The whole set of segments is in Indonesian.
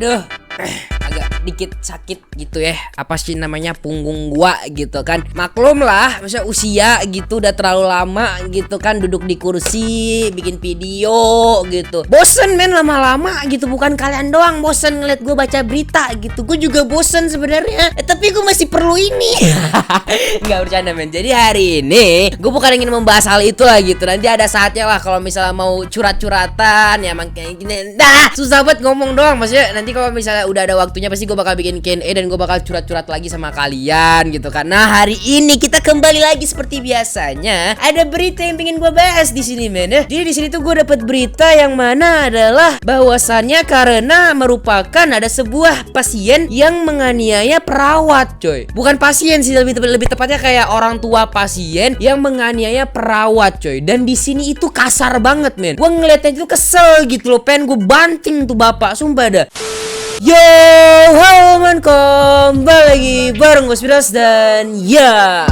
Aduh, agak dikit sakit gitu ya. Apa sih namanya, punggung gua gitu kan. Maklum lah, maksudnya usia gitu udah terlalu lama gitu kan, duduk di kursi bikin video gitu. Bosen men lama-lama gitu. Bukan kalian doang bosen ngeliat gua baca berita gitu. Gua juga bosen sebenarnya. Tapi gua masih perlu ini. Nggak bercanda men. Jadi hari ini gua bukan ingin membahas hal itu lah gitu. Nanti ada saatnya lah kalau misalnya mau curhat-curhatan ya, emang kayak gini. Dah, susah banget ngomong doang. Maksudnya nanti kalau misalnya udah ada waktunya pasti gue bakal bikin Q&A dan gue bakal curhat-curhat lagi sama kalian gitu. Karena hari ini kita kembali lagi seperti biasanya. Ada berita yang pengen gue bahas di sini men ya. Jadi di sini tuh gue dapat berita yang mana adalah bahwasannya karena merupakan ada sebuah pasien yang menganiaya perawat coy. Bukan pasien sih, lebih tepatnya kayak orang tua pasien yang menganiaya perawat coy. Dan di sini itu kasar banget men. Gue ngeliatnya itu kesel gitu loh, pengen gue banting tuh bapak, sumpah dah. Yo, halo man, kembali lagi bareng gue Spiras dan ya.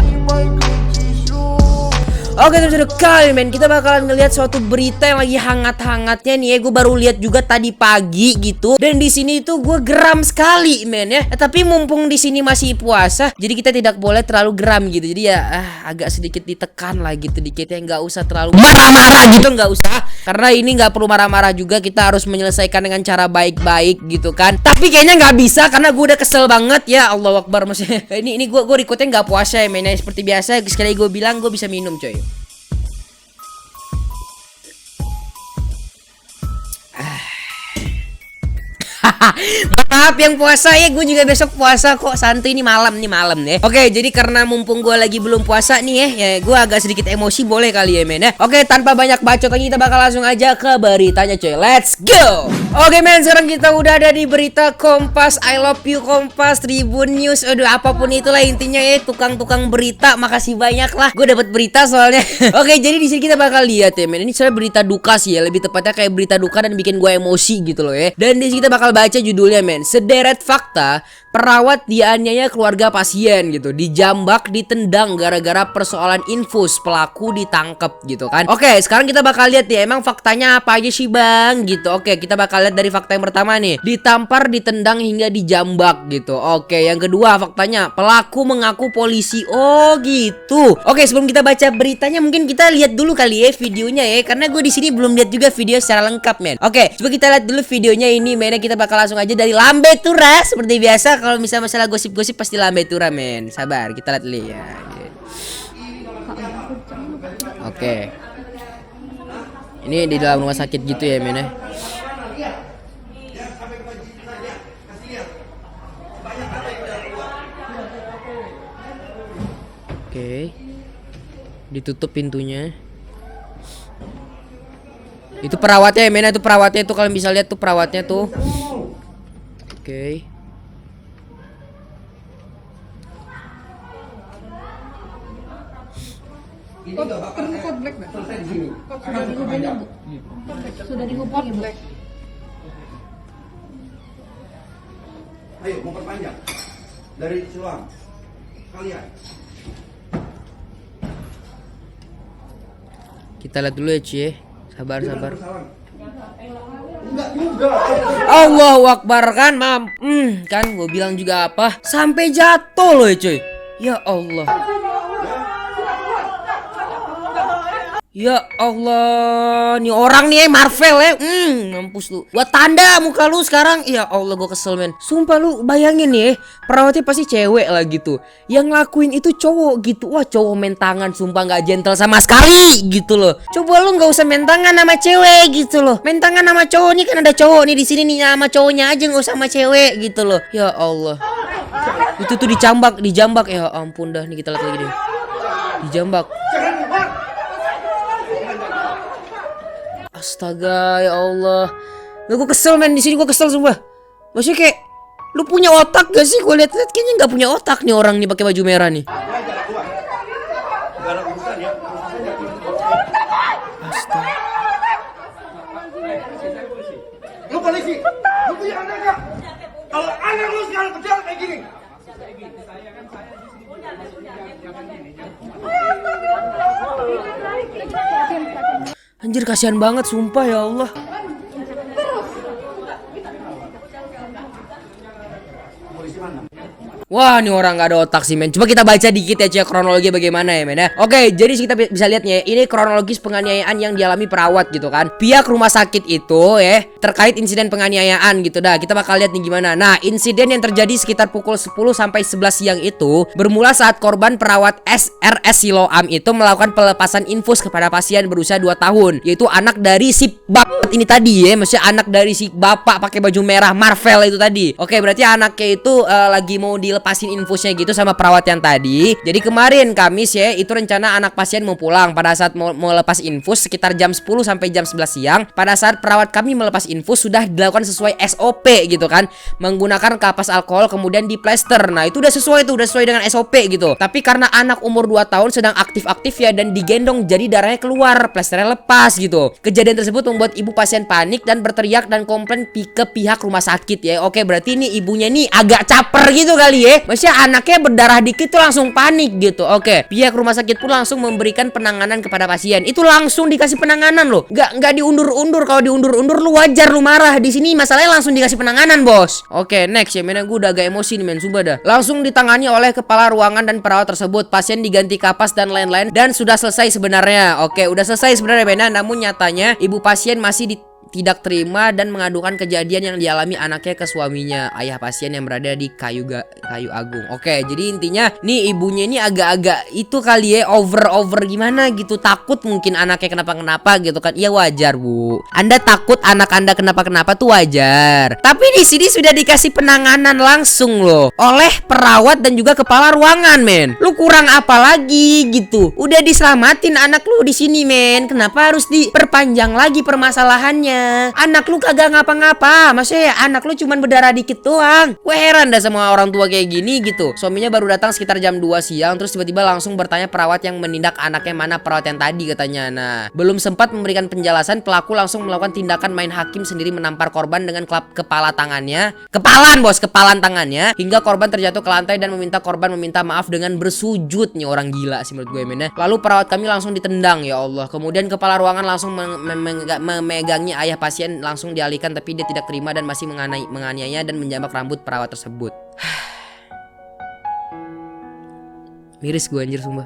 Oke teman-teman, kali men kita bakalan ngelihat suatu berita yang lagi hangat-hangatnya nih ya. Gue baru lihat juga tadi pagi gitu. Dan di sini tuh gue geram sekali men ya. Tapi mumpung di sini masih puasa, jadi kita tidak boleh terlalu geram gitu. Jadi ya agak sedikit ditekan lah gitu dikit ya, nggak usah terlalu marah-marah gitu, nggak usah. Karena ini nggak perlu marah-marah juga, kita harus menyelesaikan dengan cara baik-baik gitu kan. Tapi kayaknya nggak bisa karena gue udah kesel banget ya. Allahu Akbar, maksudnya ini gue rekodnya nggak puasa ya men ya. Seperti biasa sekali gue bilang gue bisa minum coy. Maaf yang puasa ya, gue juga besok puasa kok, santuy ini malam ya. Oke, jadi karena mumpung gue lagi belum puasa nih ya gue agak sedikit emosi, boleh kali ya men ya. Oke, tanpa banyak bacot lagi kita bakal langsung aja ke beritanya coy. Let's go. Oke men, sekarang kita udah ada di berita Kompas. I love you Kompas, Tribun News, aduh apapun itulah intinya ya, tukang-tukang berita, makasih banyak lah. Gue dapat berita soalnya. Oke, jadi di sini kita bakal lihat ya men. Ini soalnya berita duka sih ya, lebih tepatnya kayak berita duka dan bikin gue emosi gitu loh ya. Dan di sini kita bakal baca judulnya men. Sederet fakta perawat dianiaya keluarga pasien gitu, dijambak, ditendang gara-gara persoalan infus, pelaku ditangkap gitu kan. Oke, sekarang kita bakal lihat ya emang faktanya apa aja sih bang gitu. Oke, kita bakal lihat dari fakta yang pertama nih, ditampar, ditendang hingga dijambak gitu. Oke, yang kedua faktanya pelaku mengaku polisi. Oh gitu. Oke, sebelum kita baca beritanya mungkin kita lihat dulu kali ya videonya ya, karena gue di sini belum lihat juga video secara lengkap men. Oke, coba kita lihat dulu videonya ini men. Kita bakal langsung aja dari Lambe Tura seperti biasa. Kalau misalnya masalah gosip-gosip pasti Lambe Tura men. Sabar, kita lihat dulu ya. Oke. Ini di dalam rumah sakit gitu ya men ya. Oke. Ditutup pintunya. Itu perawatnya ya men, itu perawatnya tuh, kalau bisa lihat tuh perawatnya tuh. Oke. Kode black nggak? Sudah dihubungi bu? Sudah dihubungi bu? Ayo mau perpanjang dari Siloam kalian. Kita lihat dulu ya Cie. Sabar. Enggak juga. Allahu Akbar kan mam. Kan gue bilang juga apa, sampai jatuh loh ya cuy. Ya Allah. Ya Allah, nih orang nih Marvel ya. Mampus lu. Gua tanda muka lu sekarang. Ya Allah, gua kesel men. Sumpah lu bayangin nih, perawatnya pasti cewek lah gitu. Yang ngelakuin itu cowok gitu. Wah, cowok main tangan sumpah nggak gentle sama sekali gitu loh. Coba lu nggak usah main tangan sama cewek gitu loh. Main tangan sama cowok nih, kan ada cowok nih di sini nih, sama cowoknya aja, nggak usah sama cewek gitu loh. Ya Allah. Itu tuh dijambak. Ya ampun dah, nih kita lihat lagi deh. Dijambak. Astaga, ya Allah. Gue kesel men, di sini gue kesel sumpah. Maksudnya kayak lu punya otak gak sih? Gue lihat kayaknya nggak punya otak nih orang nih pakai baju merah nih. Astaga. Lu polisi, lu punya anak nggak? Kalau anak lu sekarang kecil kayak gini. Anjir kasihan banget sumpah ya Allah. gimana? Wah, ini orang gak ada otak sih men. Coba kita baca dikit ya cek kronologi bagaimana ya men ya. Oke, jadi kita bisa lihat nih, ini kronologis penganiayaan yang dialami perawat gitu kan. Pihak rumah sakit itu terkait insiden penganiayaan gitu dah. Kita bakal lihat nih gimana. Nah, insiden yang terjadi sekitar pukul 10 sampai 11 siang itu bermula saat korban perawat SRS Siloam itu melakukan pelepasan infus kepada pasien berusia 2 tahun, yaitu anak dari si bapak ini tadi ya. Maksudnya anak dari si bapak pakai baju merah Marvel itu tadi. Oke, berarti anaknya itu lagi mau dilepasin infusnya gitu sama perawat yang tadi. Jadi kemarin Kamis ya, itu rencana anak pasien mau pulang. Pada saat mau lepas infus sekitar jam 10 sampai jam 11 siang, pada saat perawat kami melepas infus sudah dilakukan sesuai SOP gitu kan, menggunakan kapas alkohol kemudian diplester. Nah, itu udah sesuai dengan SOP gitu. Tapi karena anak umur 2 tahun sedang aktif-aktif ya dan digendong, jadi darahnya keluar, plesternya lepas gitu. Kejadian tersebut membuat ibu pasien panik dan berteriak dan komplain ke pihak rumah sakit ya. Oke, berarti ini ibunya nih agak caper gitu kali ya. Maksudnya anaknya berdarah dikit tuh langsung panik gitu. Oke, pihak rumah sakit pun langsung memberikan penanganan kepada pasien. Itu langsung dikasih penanganan loh. Nggak diundur-undur. Kalau diundur-undur lu wajar lu marah. Di sini masalahnya langsung dikasih penanganan, Bos. Oke, next ya. Mena gue udah agak emosi nih men, sumpah dah. Langsung ditangani oleh kepala ruangan dan perawat tersebut. Pasien diganti kapas dan lain-lain dan sudah selesai sebenarnya. Oke, udah selesai sebenarnya Mena, namun nyatanya ibu pasien masih tidak terima dan mengadukan kejadian yang dialami anaknya ke suaminya, ayah pasien yang berada di Kayu Agung. Oke, jadi intinya nih ibunya ini agak-agak itu kali ya, over gimana gitu, takut mungkin anaknya kenapa-kenapa gitu kan. Iya wajar Bu, Anda takut anak Anda kenapa-kenapa tuh wajar. Tapi di sini sudah dikasih penanganan langsung loh oleh perawat dan juga kepala ruangan men. Lu kurang apa lagi gitu? Udah diselamatin anak lu di sini men. Kenapa harus diperpanjang lagi permasalahannya? Anak lu kagak ngapa-ngapa. Maksudnya ya anak lu cuman berdarah dikit doang. Gue heran dah sama orang tua kayak gini gitu. Suaminya baru datang sekitar jam 2 siang, terus tiba-tiba langsung bertanya perawat yang menindak anaknya mana perawat yang tadi katanya. Nah, belum sempat memberikan penjelasan, pelaku langsung melakukan tindakan main hakim sendiri, menampar korban dengan kepala tangannya. Kepalan tangannya hingga korban terjatuh ke lantai dan meminta korban meminta maaf dengan bersujud. Nih orang gila sih menurut gue men. Lalu perawat kami langsung ditendang, ya Allah. Kemudian kepala ruangan langsung memegangnya ayah pasien, langsung dialihkan tapi dia tidak terima dan masih menganiaya dan menjambak rambut perawat tersebut. Miris gue anjir sumpah.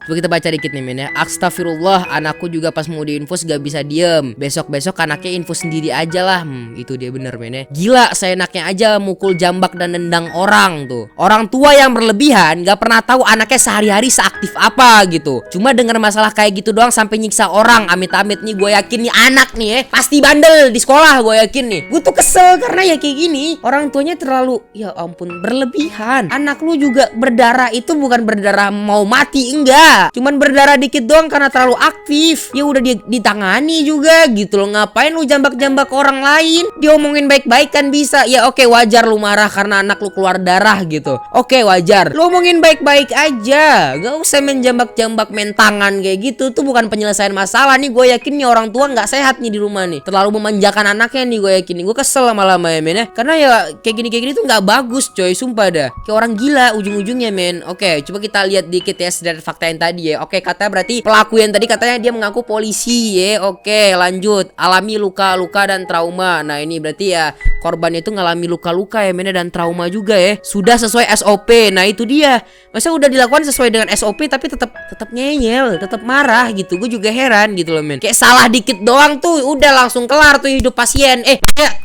Coba kita baca dikit nih men ya. Astagfirullah, anakku juga pas mau diinfus gak bisa diem. Besok-besok anaknya infus sendiri aja lah. Itu dia bener men ya. Gila, seenaknya aja mukul, jambak dan nendang orang tuh. Orang tua yang berlebihan gak pernah tahu anaknya sehari-hari seaktif apa gitu. Cuma denger masalah kayak gitu doang sampai nyiksa orang. Amit-amit nih, gue yakin nih anak nih pasti bandel di sekolah, gue yakin nih. Gue tuh kesel karena ya kayak gini. Orang tuanya terlalu, ya ampun, berlebihan. Anak lu juga berdarah itu bukan berdarah mau mati, enggak. Cuman berdarah dikit doang karena terlalu aktif. Ya udah ditangani juga gitu loh. Ngapain lu jambak-jambak orang lain? Diomongin baik-baik kan bisa. Ya oke, wajar lu marah karena anak lu keluar darah gitu. Oke, wajar. Lu omongin baik-baik aja. Gak usah main jambak-jambak, main tangan kayak gitu. Tuh bukan penyelesaian masalah nih. Gue yakin nih orang tua gak sehat nih di rumah nih. Terlalu memanjakan anaknya nih, gue yakin nih. Gue kesel lama-lama ya men ya. Karena ya kayak gini tuh gak bagus coy, sumpah dah. Kayak orang gila ujung-ujungnya men. Oke, coba kita lihat dikit ya sedikit fakta yang tadi ya. Oke, katanya berarti pelaku yang tadi katanya dia mengaku polisi ya. Oke, lanjut. Alami luka-luka dan trauma. Nah, ini berarti ya korban itu ngalami luka-luka ya men dan trauma juga ya. Sudah sesuai SOP. Nah, itu dia. Masa udah dilakukan sesuai dengan SOP tapi tetap ngeyel, tetap marah gitu. Gue juga heran gitu loh men. Kayak salah dikit doang tuh udah langsung kelar tuh hidup pasien.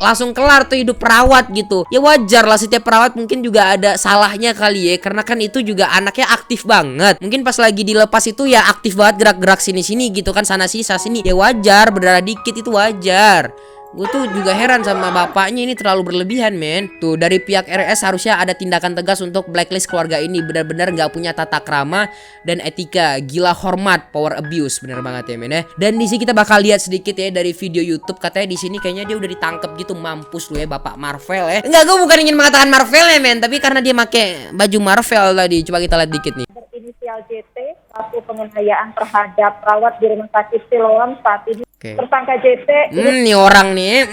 Langsung kelar tuh hidup perawat gitu. Ya wajar lah, setiap perawat mungkin juga ada salahnya kali ya. Karena kan itu juga anaknya aktif banget. Mungkin pas lagi dilepas itu ya aktif banget, gerak-gerak sini-sini gitu kan, sana sini. Ya wajar, berdarah dikit itu wajar. Gue tuh juga heran sama bapaknya, ini terlalu berlebihan men. Tuh dari pihak RS harusnya ada tindakan tegas untuk blacklist keluarga ini. Benar-benar gak punya tata krama dan etika. Gila, hormat, power abuse, bener banget ya men ya. Dan di sini kita bakal lihat sedikit ya dari video YouTube. Katanya di sini kayaknya dia udah ditangkap gitu. Mampus lu ya Bapak Marvel ya. Enggak, gue bukan ingin mengatakan Marvel ya men, tapi karena dia pakai baju Marvel tadi. Coba kita lihat dikit nih. Berinisial JT, pelaku penganiayaan terhadap perawat di Rumah Sakit Siloam saat ini. Tersangka JT nih orang nih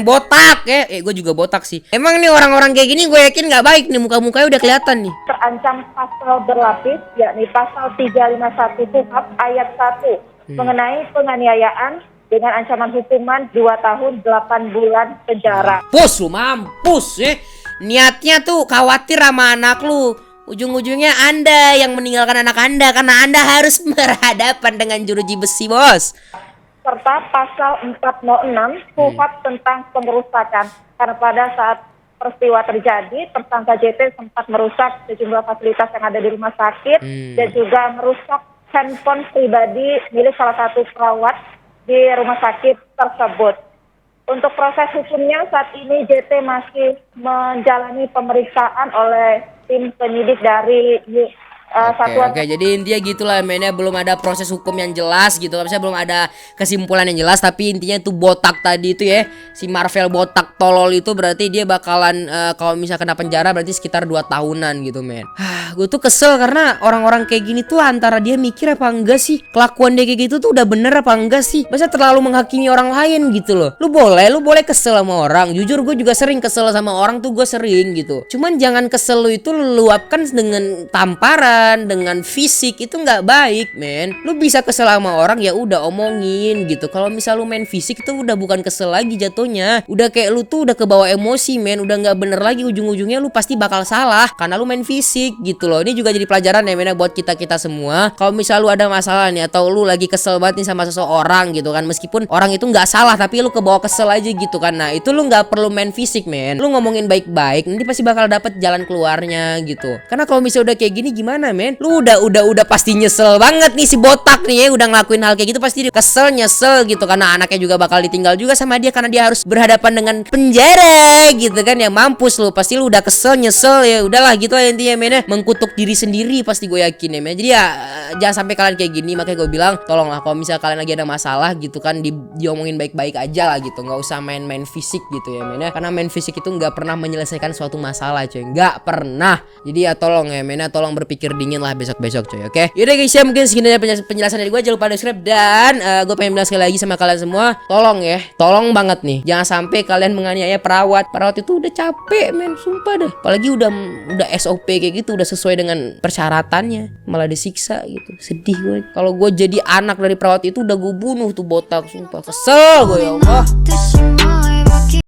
botak ya. Gue juga botak sih. Emang nih orang-orang kayak gini gue yakin gak baik nih, muka-mukanya udah kelihatan nih. Terancam pasal berlapis, yakni pasal 351 KUHP ayat 1 mengenai penganiayaan dengan ancaman hukuman 2 tahun 8 bulan penjara. Mampus lu, mampus ya. niatnya tuh khawatir sama anak lu. Ujung-ujungnya Anda yang meninggalkan anak Anda karena Anda harus berhadapan dengan jeruji besi, Bos. Serta pasal 406 KUHP tentang pengerusakan. Karena pada saat peristiwa terjadi, tersangka JT sempat merusak sejumlah fasilitas yang ada di rumah sakit dan juga merusak handphone pribadi milik salah satu perawat di rumah sakit tersebut. Untuk proses hukumnya saat ini JT masih menjalani pemeriksaan oleh tim penyidik dari satuan. Oke, jadi intinya gitulah mainnya, belum ada proses hukum yang jelas gitu. Misalnya belum ada kesimpulan yang jelas, tapi intinya itu botak tadi itu ya, si Marvel botak tolol itu berarti dia bakalan kalau misalnya kena penjara berarti sekitar 2 tahunan gitu, men. Gue tuh kesel karena orang-orang kayak gini tuh antara dia mikir apa enggak sih, kelakuan dia kayak gitu tuh udah bener apa enggak sih. Masa terlalu menghakimi orang lain gitu loh. Lu boleh kesel sama orang. Jujur gue juga sering kesel sama orang tuh, gue sering gitu. Cuman jangan kesel lu itu lu luapkan dengan tamparan, dengan fisik, itu nggak baik, men. Lu bisa kesel sama orang ya udah omongin gitu. Kalau misal lu main fisik itu udah bukan kesel lagi jatuhnya. Udah kayak lu tuh udah kebawa emosi, men. Udah nggak bener lagi, ujung-ujungnya lu pasti bakal salah karena lu main fisik gitu loh. Ini juga jadi pelajaran ya, men, buat kita semua. Kalau misal lu ada masalah nih atau lu lagi kesel banget nih sama seseorang gitu kan, meskipun orang itu nggak salah tapi lu kebawa kesel aja gitu kan. Nah, itu lu nggak perlu main fisik, men. Lu ngomongin baik-baik, nanti pasti bakal dapet jalan keluarnya gitu. Karena kalau misalnya udah kayak gini gimana, men? Lu udah pasti nyesel banget nih si botak nih ya, udah ngelakuin hal kayak gitu pasti dia kesel, nyesel gitu karena anaknya juga bakal ditinggal juga sama dia karena dia harus berhadapan dengan penjara gitu kan. Ya mampus lu, pasti lu udah kesel, nyesel, ya udahlah gitu aja intinya, men. Mengutuk diri sendiri pasti gue yakin ya, men. Jadi ya jangan sampai kalian kayak gini, makanya gue bilang tolonglah kalau misalnya kalian lagi ada masalah gitu kan diomongin baik-baik aja lah gitu, nggak usah main-main fisik gitu ya, men. Karena main fisik itu nggak pernah menyelesaikan suatu masalah, coy, nggak pernah. Jadi ya tolong ya, men, tolong berpikir dingin lah besok-besok, coy. Oke, yaudah guys ya, mungkin segini aja penjelasan dari gue. Jangan lupa subscribe dan gue pengen bilang sekali lagi sama kalian semua, tolong ya, tolong banget nih, jangan sampai kalian menganiaya perawat itu udah capek, men, sumpah dah. Apalagi udah SOP kayak gitu, udah sesuai dengan persyaratannya malah disiksa gitu. Sedih gue. Kalau gue jadi anak dari perawat itu udah gue bunuh tuh botak, sumpah kesel gue, ya Allah.